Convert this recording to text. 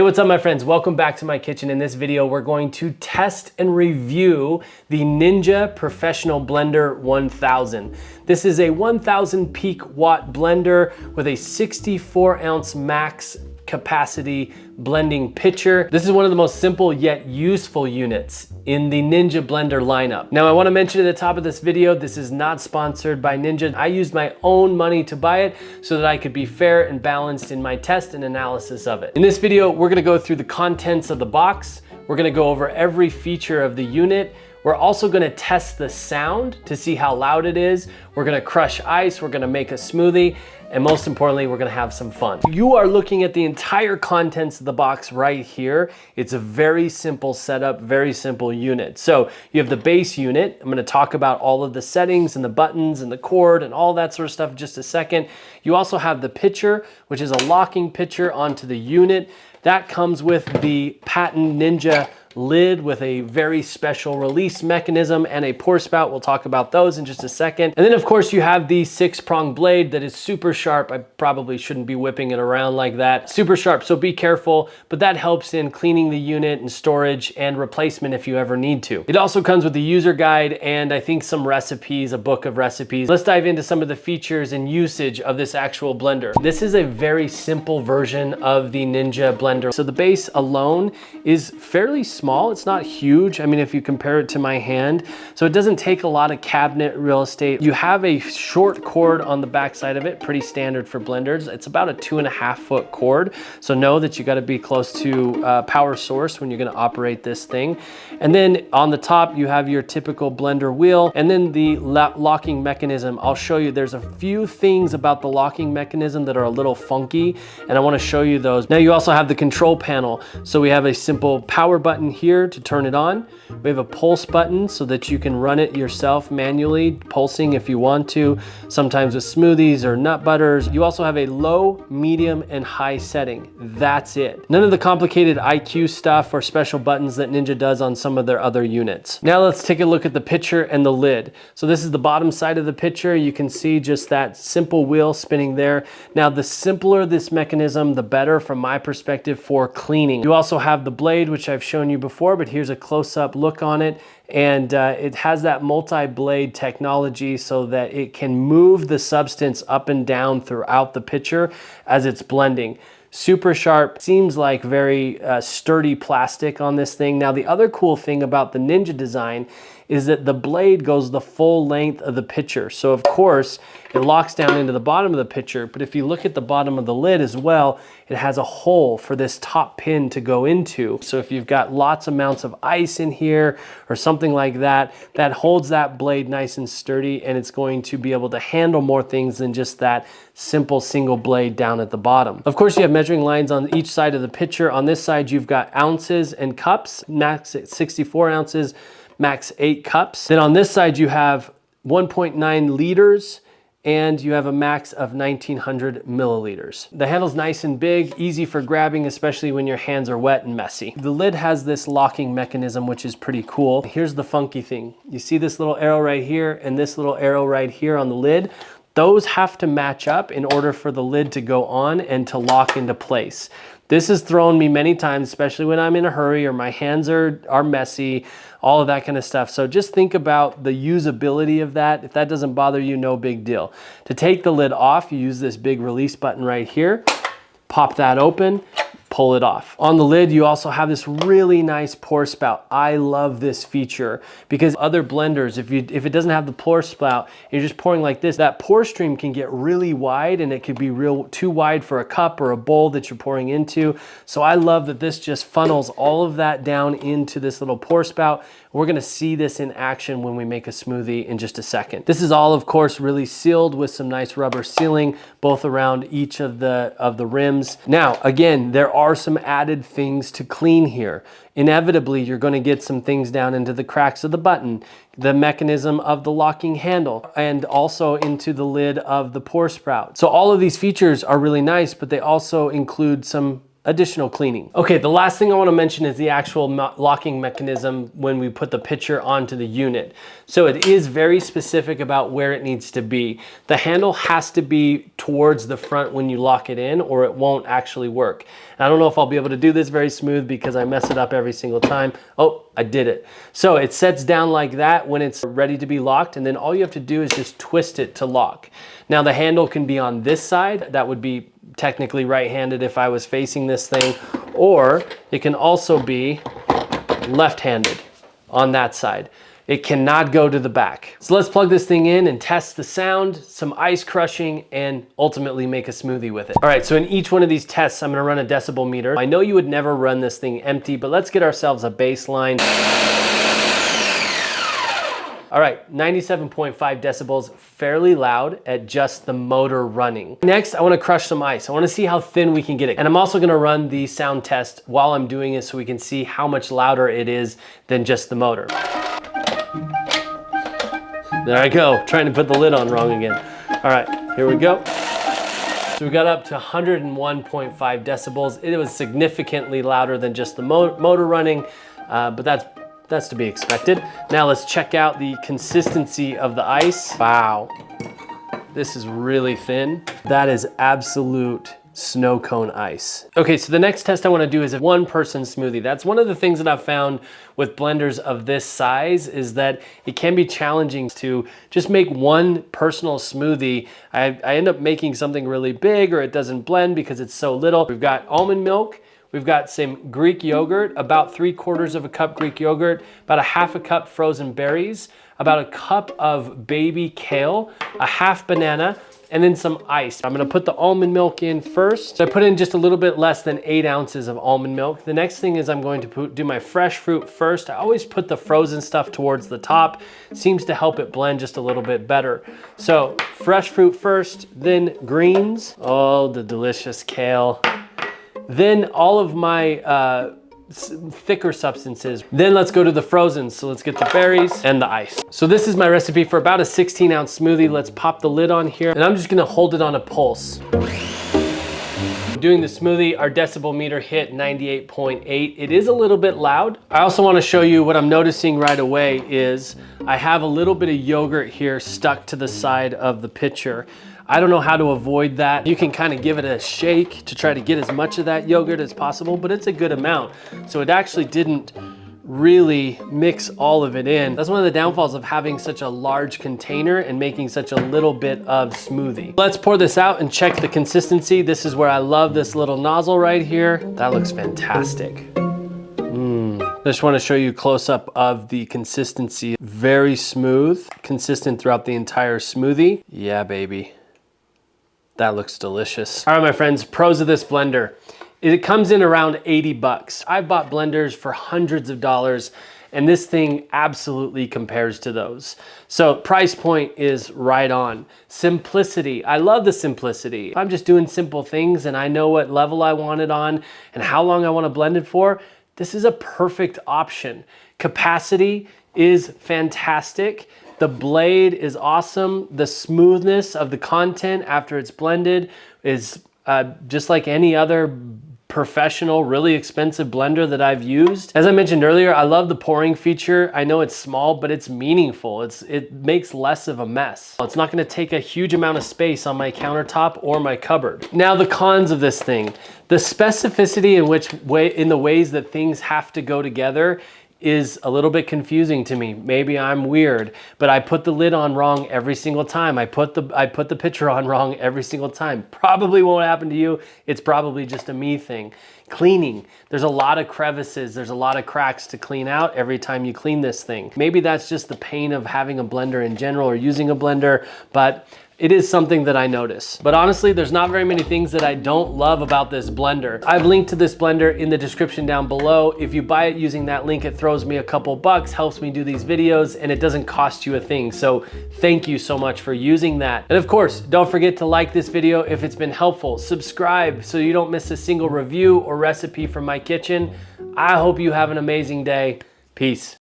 what's up my friends? Welcome back to my kitchen. In this video, we're going to test and review the Ninja Professional Blender 1000. This is a 1000 peak watt blender with a 64 ounce max capacity blending pitcher. This is one of the most simple yet useful units in the Ninja blender lineup. Now I want to mention at the top of this video, this is not sponsored by Ninja. I used my own money to buy it so that I could be fair and balanced in my test and analysis of it. In this video, we're going to go through the contents of the box. We're going to go over every feature of the unit. We're also gonna test the sound to see how loud it is. We're gonna crush ice, we're gonna make a smoothie, and most importantly, we're gonna have some fun. You are looking at the entire contents of the box right here. It's a very simple setup, very simple unit. So you have the base unit. I'm gonna talk about all of the settings and the buttons and the cord and all that sort of stuff in just a second. You also have the pitcher, which is a locking pitcher onto the unit. That comes with the patent Ninja lid with a very special release mechanism and a pour spout. We'll talk about those in just a second. And then of course you have the 6-prong blade that is super sharp. I probably shouldn't be whipping it around like that. Super sharp, so be careful, but that helps in cleaning the unit and storage and replacement if you ever need to. It also comes with the user guide and I think some recipes, a book of recipes. Let's dive into some of the features and usage of this actual blender. This is a very simple version of the Ninja blender. So the base alone is fairly small. It's not huge. I mean, if you compare it to my hand, so it doesn't take a lot of cabinet real estate. You have a short cord on the back side of it, pretty standard for blenders. It's about a 2.5 foot cord. So know that you got to be close to power source when you're going to operate this thing. And then on the top, you have your typical blender wheel and then the locking mechanism. I'll show you, there's a few things about the locking mechanism that are a little funky and I want to show you those. Now you also have the control panel. So we have a simple power button here to turn it on. We have a pulse button so that you can run it yourself manually, pulsing if you want to, sometimes with smoothies or nut butters. You also have a low, medium, and high setting. That's it. None of the complicated IQ stuff or special buttons that Ninja does on some of their other units. Now let's take a look at the pitcher and the lid. So this is the bottom side of the pitcher. You can see just that simple wheel spinning there. Now the simpler this mechanism, the better from my perspective for cleaning. You also have the blade, which I've shown you before, but here's a close-up look on it. And it has that multi-blade technology so that it can move the substance up and down throughout the pitcher as it's blending. Super sharp, seems like very sturdy plastic on this thing. Now the other cool thing about the Ninja design is that the blade goes the full length of the pitcher. So of course, it locks down into the bottom of the pitcher, but if you look at the bottom of the lid as well, it has a hole for this top pin to go into. So if you've got lots amounts of ice in here or something like that, that holds that blade nice and sturdy and it's going to be able to handle more things than just that simple single blade down at the bottom. Of course, you have measuring lines on each side of the pitcher. On this side, you've got ounces and cups, max at 64 ounces, max 8 cups. Then on this side, you have 1.9 liters and you have a max of 1900 milliliters. The handle's nice and big, easy for grabbing, especially when your hands are wet and messy. The lid has this locking mechanism, which is pretty cool. Here's the funky thing. You see this little arrow right here and this little arrow right here on the lid? Those have to match up in order for the lid to go on and to lock into place. This has thrown me many times, especially when I'm in a hurry or my hands are messy, all of that kind of stuff. So just think about the usability of that. If that doesn't bother you, no big deal. To take the lid off, you use this big release button right here, pop that open, pull it off. On the lid, you also have this really nice pour spout. I love this feature because other blenders, if it doesn't have the pour spout, you're just pouring like this, that pour stream can get really wide and it could be too wide for a cup or a bowl that you're pouring into. So I love that this just funnels all of that down into this little pour spout. We're gonna see this in action when we make a smoothie in just a second. This is all, of course, really sealed with some nice rubber sealing, both around each of the rims. Now, again, there are some added things to clean here. Inevitably, you're gonna get some things down into the cracks of the button, the mechanism of the locking handle, and also into the lid of the pour spout. So all of these features are really nice, but they also include some additional cleaning. Okay, the last thing I want to mention is the actual locking mechanism when we put the pitcher onto the unit. So it is very specific about where it needs to be. The handle has to be towards the front when you lock it in, or it won't actually work. And I don't know if I'll be able to do this very smooth because I mess it up every single time. Oh, I did it. So it sets down like that when it's ready to be locked, and then all you have to do is just twist it to lock. Now the handle can be on this side. That would be technically right-handed if I was facing this thing, or it can also be left-handed on that side. It cannot go to the back. So let's plug this thing in and test the sound, some ice crushing, and ultimately make a smoothie with it. All right, so in each one of these tests, I'm gonna run a decibel meter. I know you would never run this thing empty, but let's get ourselves a baseline. All right, 97.5 decibels, fairly loud at just the motor running. Next, I wanna crush some ice. I wanna see how thin we can get it. And I'm also gonna run the sound test while I'm doing it so we can see how much louder it is than just the motor. There I go, trying to put the lid on wrong again. All right, here we go. So we got up to 101.5 decibels. It was significantly louder than just the motor running, but that's to be expected. Now let's check out the consistency of the ice. Wow, this is really thin. That is absolute snow cone ice. Okay, so the next test I wanna do is a one-person smoothie. That's one of the things that I've found with blenders of this size is that it can be challenging to just make one personal smoothie. I end up making something really big, or it doesn't blend because it's so little. We've got almond milk, we've got some Greek yogurt, about 3/4 of a cup Greek yogurt, about a half a cup frozen berries, about a cup of baby kale, a half banana, and then some ice. I'm gonna put the almond milk in first. So I put in just a little bit less than 8 ounces of almond milk. The next thing is I'm going to do my fresh fruit first. I always put the frozen stuff towards the top. Seems to help it blend just a little bit better. So fresh fruit first, then greens. Oh, the delicious kale. Then all of my thicker substances. Then let's go to the frozen. So let's get the berries and the ice. So this is my recipe for about a 16-ounce smoothie. Let's pop the lid on here, and I'm just gonna hold it on a pulse. Doing the smoothie, our decibel meter hit 98.8. It is a little bit loud. I also wanna show you what I'm noticing right away is I have a little bit of yogurt here stuck to the side of the pitcher. I don't know how to avoid that. You can kind of give it a shake to try to get as much of that yogurt as possible, but it's a good amount. So it actually didn't really mix all of it in. That's one of the downfalls of having such a large container and making such a little bit of smoothie. Let's pour this out and check the consistency. This is where I love this little nozzle right here. That looks fantastic. I just want to show you a close-up of the consistency. Very smooth, consistent throughout the entire smoothie. Yeah, baby. That looks delicious. All right, my friends, pros of this blender. It comes in around 80 bucks. I've bought blenders for hundreds of dollars, and this thing absolutely compares to those. So price point is right on. Simplicity, I love the simplicity. If I'm just doing simple things and I know what level I want it on and how long I want to blend it for, this is a perfect option. Capacity is fantastic. The blade is awesome. The smoothness of the content after it's blended is just like any other professional, really expensive blender that I've used. As I mentioned earlier, I love the pouring feature. I know it's small, but it's meaningful. It makes less of a mess. It's not gonna take a huge amount of space on my countertop or my cupboard. Now the cons of this thing. The specificity in the ways that things have to go together is a little bit confusing to me. Maybe I'm weird, but I put the lid on wrong every single time. I put the pitcher on wrong every single time. Probably won't happen to you. It's probably just a me thing. Cleaning, there's a lot of crevices, there's a lot of cracks to clean out every time you clean this thing. Maybe that's just the pain of having a blender in general or using a blender, but it is something that I notice. But honestly, there's not very many things that I don't love about this blender. I've linked to this blender in the description down below. If you buy it using that link, it throws me a couple bucks, helps me do these videos, and it doesn't cost you a thing. So thank you so much for using that. And of course, don't forget to like this video if it's been helpful. Subscribe so you don't miss a single review or recipe from my kitchen. I hope you have an amazing day. Peace.